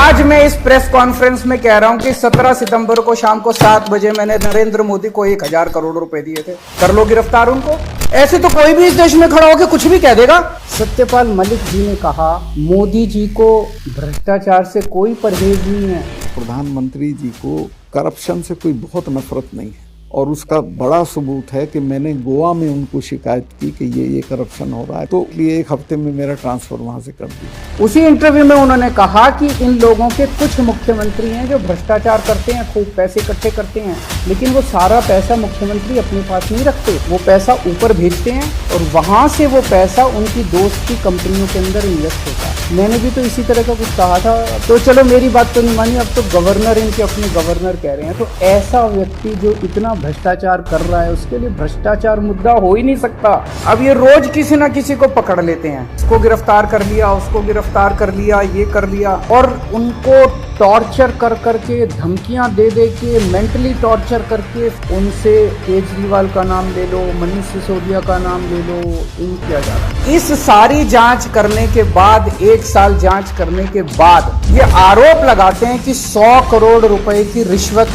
आज मैं इस प्रेस कॉन्फ्रेंस में कह रहा हूं कि 17 सितंबर को शाम को 7 बजे मैंने नरेंद्र मोदी को 1000 करोड़ रुपए दिए थे। कर लो गिरफ्तार उनको। ऐसे तो कोई भी इस देश में खड़ा होकर कुछ भी कह देगा। सत्यपाल मलिक जी ने कहा मोदी जी को भ्रष्टाचार से कोई परहेज नहीं है। प्रधानमंत्री जी को करप्शन से कोई बहुत नफरत नहीं है और उसका बड़ा सबूत है कि मैंने गोवा में उनको शिकायत की कि ये करप्शन हो रहा है, तो इसलिए 1 हफ्ते में मेरा ट्रांसफर वहां से कर दिया। उसी इंटरव्यू में उन्होंने कहा कि इन लोगों के कुछ मुख्यमंत्री हैं जो भ्रष्टाचार करते हैं, खूब पैसे इकट्ठे करते हैं, लेकिन वो सारा पैसा मुख्यमंत्री अपने पास नहीं रखते, वो पैसा ऊपर भेजते हैं और वहां से वो पैसा उनकी दोस्त की कंपनियों के अंदर इन्वेस्ट होता है। मैंने भी तो इसी तरह का कुछ कहा था। तो चलो मेरी बात तो नहीं मानी, अब तो गवर्नर इनके अपने गवर्नर कह रहे हैं। तो ऐसा व्यक्ति जो इतना भ्रष्टाचार कर रहा है उसके लिए भ्रष्टाचार मुद्दा हो ही नहीं सकता। अब ये रोज किसी ना किसी को पकड़ लेते हैं, इसको गिरफ्तार कर लिया, उसको गिरफ्तार कर लिया, ये कर लिया, और उनको टॉर्चर कर करके, धमकियां दे दे के, मेंटली टॉर्चर करके उनसे केजरीवाल का नाम ले लो, मनीष सिसोदिया का नाम ले लो, इन किया जा रहा है। इस सारी जांच करने के बाद, 1 साल जांच करने के बाद ये आरोप लगाते हैं कि 100 करोड़ रुपए की रिश्वत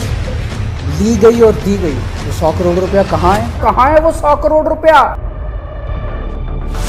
ली गई और दी गई। तो 100 करोड़ रुपया कहाँ है? कहाँ है वो 100 करोड़ रुपया?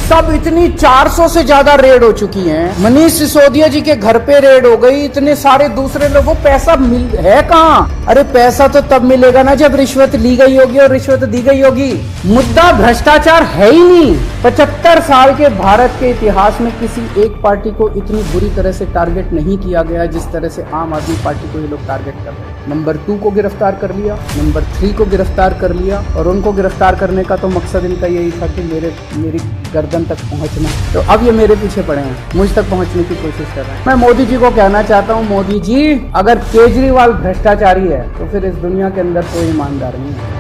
सब इतनी 400 से ज्यादा रेड हो चुकी हैं। मनीष सिसोदिया जी के घर पे रेड हो गई, इतने सारे दूसरे लोगों, पैसा है कहाँ? अरे पैसा तो तब मिलेगा ना जब रिश्वत ली गई होगी और रिश्वत दी गई होगी। मुद्दा भ्रष्टाचार है ही नहीं। 75 साल के भारत के इतिहास में किसी एक पार्टी को इतनी बुरी तरह से टारगेट नहीं किया गया जिस तरह से आम आदमी पार्टी को ये लोग टारगेट कर रहे हैं। नंबर 2 को गिरफ्तार कर लिया, नंबर 3 को गिरफ्तार कर लिया, और उनको गिरफ्तार करने का तो मकसद इनका यही था कि मेरी गर्दन तक पहुंचना। तो अब ये मेरे पीछे पड़े हैं, मुझ तक पहुंचने की कोशिश कर रहे हैं। मैं मोदी जी को कहना चाहता हूं, मोदी जी अगर केजरीवाल भ्रष्टाचारी है तो फिर इस दुनिया के अंदर कोई ईमानदार नहीं है।